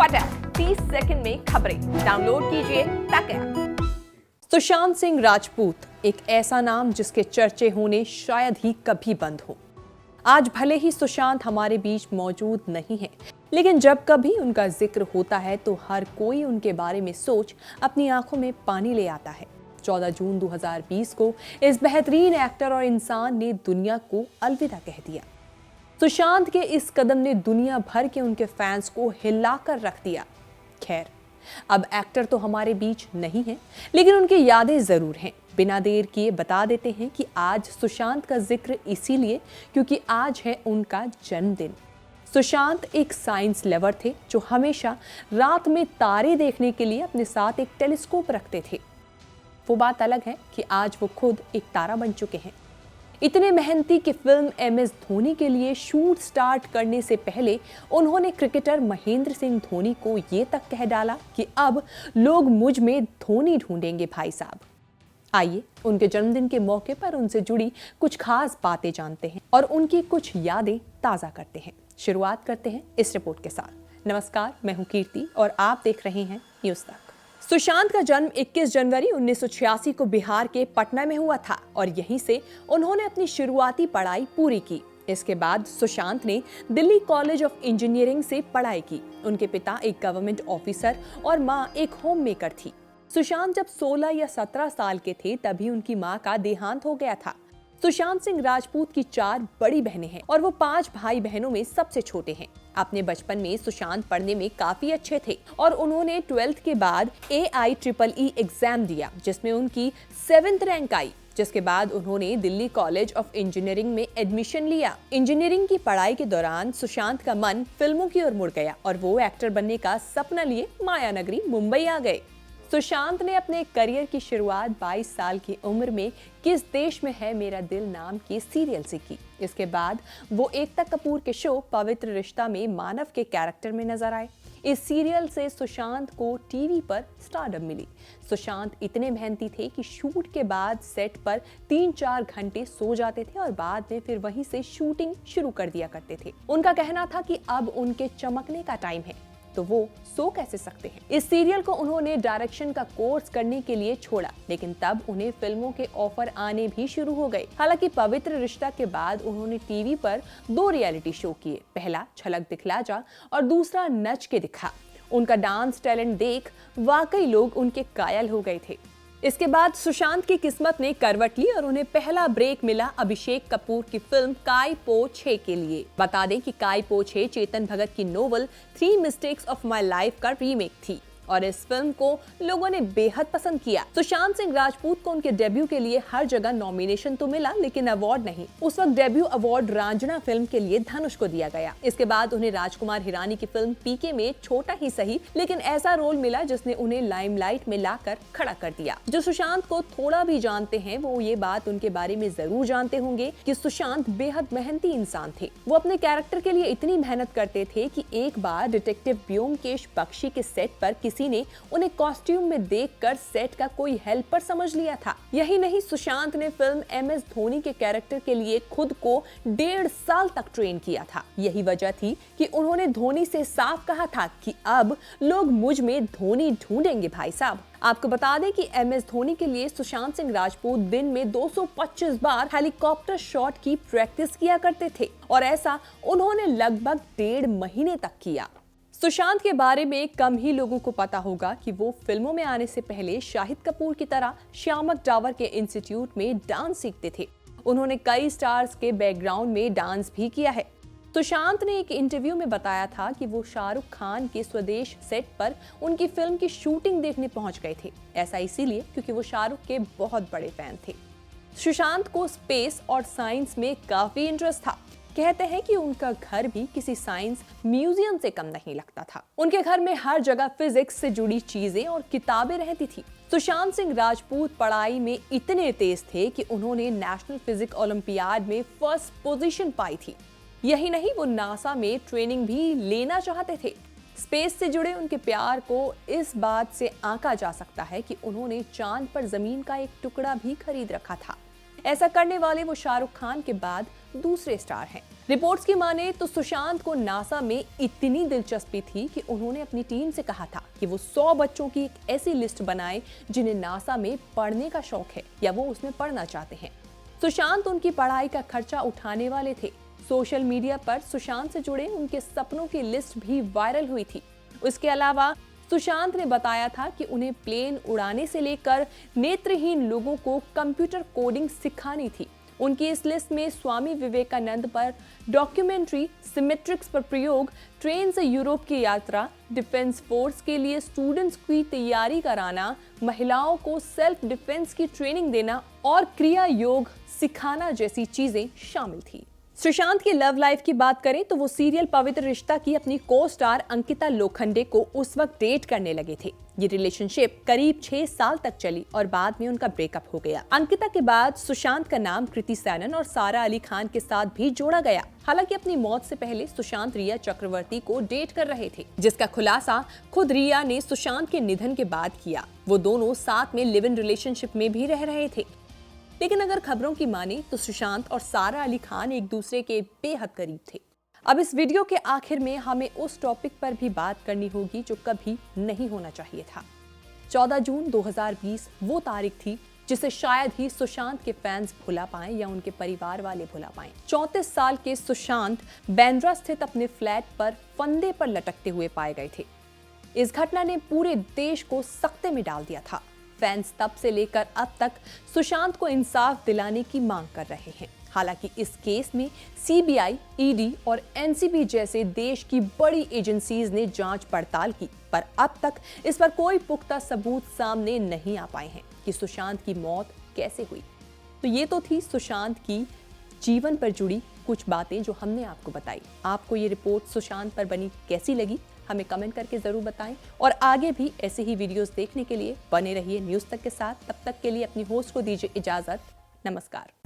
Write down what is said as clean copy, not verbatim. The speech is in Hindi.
फटाफट 30 सेकंड में खबरें डाउनलोड कीजिए तक ऐप। सुशांत सिंह राजपूत एक ऐसा नाम जिसके चर्चे होने शायद ही कभी बंद हो। आज भले ही सुशांत हमारे बीच मौजूद नहीं है, लेकिन जब कभी उनका जिक्र होता है तो हर कोई उनके बारे में सोच अपनी आंखों में पानी ले आता है। 14 जून 2020 को इस बेहतरीन एक्टर और इंसान ने दुनिया को अलविदा कह दिया। सुशांत के इस कदम ने दुनिया भर के उनके फैंस को हिलाकर रख दिया। खैर, अब एक्टर तो हमारे बीच नहीं है, लेकिन उनकी यादें जरूर हैं। बिना देर किए बता देते हैं कि आज सुशांत का जिक्र इसीलिए क्योंकि आज है उनका जन्मदिन। सुशांत एक साइंस लवर थे जो हमेशा रात में तारे देखने के लिए अपने साथ एक टेलीस्कोप रखते थे। वो बात अलग है कि आज वो खुद एक तारा बन चुके हैं। इतने मेहनती कि फिल्म MS धोनी के लिए शूट स्टार्ट करने से पहले उन्होंने क्रिकेटर महेंद्र सिंह धोनी को ये तक कह डाला कि अब लोग मुझ में धोनी ढूंढेंगे भाई साहब। आइए उनके जन्मदिन के मौके पर उनसे जुड़ी कुछ खास बातें जानते हैं और उनकी कुछ यादें ताज़ा करते हैं। शुरुआत करते हैं इस रिपोर्ट के साथ। नमस्कार, मैं हूं कीर्ति और आप देख रहे हैं न्यूज़ तक। सुशांत का जन्म 21 जनवरी 1986 को बिहार के पटना में हुआ था और यहीं से उन्होंने अपनी शुरुआती पढ़ाई पूरी की। इसके बाद सुशांत ने दिल्ली कॉलेज ऑफ इंजीनियरिंग से पढ़ाई की। उनके पिता एक गवर्नमेंट ऑफिसर और मां एक होम मेकर थी। सुशांत जब 16 या 17 साल के थे तभी उनकी मां का देहांत हो गया था। सुशांत सिंह राजपूत की 4 बड़ी बहनें हैं और वो 5 भाई बहनों में सबसे छोटे हैं। अपने बचपन में सुशांत पढ़ने में काफी अच्छे थे और उन्होंने 12th के बाद AIEEE एग्जाम दिया जिसमें उनकी 7th रैंक आई, जिसके बाद उन्होंने दिल्ली कॉलेज ऑफ इंजीनियरिंग में एडमिशन लिया। इंजीनियरिंग की पढ़ाई के दौरान सुशांत का मन फिल्मों की ओर मुड़ गया और वो एक्टर बनने का सपना लिए माया नगरी मुंबई आ गए। सुशांत ने अपने करियर की शुरुआत 22 साल की उम्र में किस देश में है मेरा दिल नाम के सीरियल से की। इसके बाद वो एकता कपूर के शो पवित्र रिश्ता में मानव के कैरेक्टर में नजर आए। इस सीरियल से सुशांत को टीवी पर स्टारडम मिली। सुशांत इतने मेहनती थे कि शूट के बाद सेट पर 3-4 घंटे सो जाते थे और बाद में फिर वहीं से शूटिंग शुरू कर दिया करते थे। उनका कहना था कि अब उनके चमकने का टाइम है तो वो सो कैसे सकते हैं। इस सीरियल को उन्होंने डायरेक्शन का कोर्स करने के लिए छोड़ा, लेकिन तब उन्हें फिल्मों के ऑफर आने भी शुरू हो गए। हालांकि पवित्र रिश्ता के बाद उन्होंने टीवी पर 2 रियलिटी शो किए। पहला झलक दिखला जा और दूसरा नच के दिखा। उनका डांस टैलेंट देख वाकई लोग उनके कायल हो गए थे। इसके बाद सुशांत की किस्मत ने करवट ली और उन्हें पहला ब्रेक मिला अभिषेक कपूर की फिल्म काय पो छे के लिए। बता दें कि काय पो छे चेतन भगत की novel 3 mistakes of my life का रीमेक थी और इस फिल्म को लोगों ने बेहद पसंद किया। सुशांत सिंह राजपूत को उनके डेब्यू के लिए हर जगह नॉमिनेशन तो मिला, लेकिन अवार्ड नहीं। उस वक्त डेब्यू अवार्ड रांझना फिल्म के लिए धनुष को दिया गया। इसके बाद उन्हें राजकुमार हिरानी की फिल्म पीके में छोटा ही सही लेकिन ऐसा रोल मिला जिसने उन्हें लाइमलाइट में लाकर खड़ा कर दिया। जो सुशांत को थोड़ा भी जानते हैं वो ये बात उनके बारे में जरूर जानते होंगे कि सुशांत बेहद मेहनती इंसान थे। वो अपने कैरेक्टर के लिए इतनी मेहनत करते थे कि एक बार डिटेक्टिव ब्योमकेश बख्शी के सेट पर किसी ने उन्हें कॉस्ट्यूम में देखकर सेट का कोई हेल्पर समझ लिया था। यही नहीं, सुशांत ने फिल्म MS धोनी के कैरेक्टर के लिए खुद को 1.5 साल तक ट्रेन किया था। यही वजह थी कि उन्होंने धोनी से साफ कहा था कि अब लोग मुझ में धोनी ढूंढेंगे भाई साहब। आपको बता दें कि MS धोनी के लिए सुशांत सिंह राजपूत दिन में 225 बार हेलीकॉप्टर शॉट की प्रैक्टिस किया करते थे और ऐसा उन्होंने लगभग 1.5 महीने तक किया। सुशांत के बारे में कम ही लोगों को पता होगा कि वो फिल्मों में आने से पहले शाहिद कपूर की तरह श्यामक डावर के इंस्टीट्यूट में डांस सीखते थे। उन्होंने कई स्टार्स के बैकग्राउंड में डांस भी किया है। सुशांत ने एक इंटरव्यू में बताया था कि वो शाहरुख खान के स्वदेश सेट पर उनकी फिल्म की शूटिंग देखने पहुंच गए थे। ऐसा इसीलिए क्योंकि वो शाहरुख के बहुत बड़े फैन थे। सुशांत को स्पेस और साइंस में काफी इंटरेस्ट था। कहते हैं कि उनका घर भी किसी साइंस म्यूजियम से कम नहीं लगता था। उनके घर में हर जगह फिजिक्स से जुड़ी चीजें और किताबें रहती थी। सुशांत सिंह राजपूत पढ़ाई में इतने तेज थे कि उन्होंने नेशनल फिजिक्स ओलंपियाड में फर्स्ट पोजीशन पाई थी। यही नहीं, वो नासा में ट्रेनिंग भी लेना चाहते थे। स्पेस से जुड़े उनके प्यार को इस बात से आंका जा सकता है कि उन्होंने चांद पर जमीन का एक टुकड़ा भी खरीद रखा था। ऐसा करने वाले वो शाहरुख खान के बाद दूसरे स्टार हैं। रिपोर्ट्स की माने तो सुशांत को नासा में इतनी दिलचस्पी थी कि उन्होंने अपनी टीम से कहा था कि वो 100 बच्चों की एक ऐसी लिस्ट बनाए जिन्हें नासा में पढ़ने का शौक है या वो उसमें पढ़ना चाहते हैं। सुशांत उनकी पढ़ाई का खर्चा उठाने वाले थे। सोशल मीडिया पर सुशांत से जुड़े उनके सपनों की लिस्ट भी वायरल हुई थी। उसके अलावा सुशांत ने बताया था कि उन्हें प्लेन उड़ाने से लेकर नेत्रहीन लोगों को कंप्यूटर कोडिंग सिखानी थी। उनकी इस लिस्ट में स्वामी विवेकानंद पर डॉक्यूमेंट्री, सिमेट्रिक्स पर प्रयोग, ट्रेन से यूरोप की यात्रा, डिफेंस फोर्स के लिए स्टूडेंट्स की तैयारी कराना, महिलाओं को सेल्फ डिफेंस की ट्रेनिंग देना और क्रिया योग सिखाना जैसी चीजें शामिल थी। सुशांत की लव लाइफ की बात करें तो वो सीरियल पवित्र रिश्ता की अपनी को स्टार अंकिता लोखंडे को उस वक्त डेट करने लगे थे। ये रिलेशनशिप करीब 6 साल तक चली और बाद में उनका ब्रेकअप हो गया। अंकिता के बाद सुशांत का नाम कृति सैनन और सारा अली खान के साथ भी जोड़ा गया। हालांकि अपनी मौत से पहले सुशांत रिया चक्रवर्ती को डेट कर रहे थे, जिसका खुलासा खुद रिया ने सुशांत के निधन के बाद किया। वो दोनों साथ में लिव इन रिलेशनशिप में भी रह रहे थे। लेकिन अगर खबरों की माने तो सुशांत और सारा अली खान एक दूसरे के बेहद करीब थे। अब इस वीडियो के आखिर में हमें उस टॉपिक पर भी बात करनी होगी जो कभी नहीं होना चाहिए था। 14 जून 2020 वो तारीख थी जिसे शायद ही सुशांत के फैंस भुला पाएं या उनके परिवार वाले भुला पाएं। 34 साल के सुशांत बांद्रा स्थित अपने फ्लैट पर फंदे पर लटकते हुए पाए गए थे। इस घटना ने पूरे देश को सख्ते में डाल दिया था। फैंस तब से लेकर अब तक सुशांत को इंसाफ दिलाने की मांग कर रहे हैं। हालांकि इस केस में सीबीआई, ईडी और एनसीबी जैसे देश की बड़ी एजेंसीज ने जांच पड़ताल की, पर अब तक इस पर कोई पुख्ता सबूत सामने नहीं आ पाए हैं कि सुशांत की मौत कैसे हुई। तो ये तो थी सुशांत की जीवन पर जुड़ी कुछ बातें जो हमने आपको बताई। आपको ये रिपोर्ट सुशांत पर बनी कैसी लगी, हमें कमेंट करके जरूर बताएं और आगे भी ऐसे ही वीडियोस देखने के लिए बने रहिए न्यूज़ तक के साथ। तब तक के लिए अपनी होस्ट को दीजिए इजाजत। नमस्कार।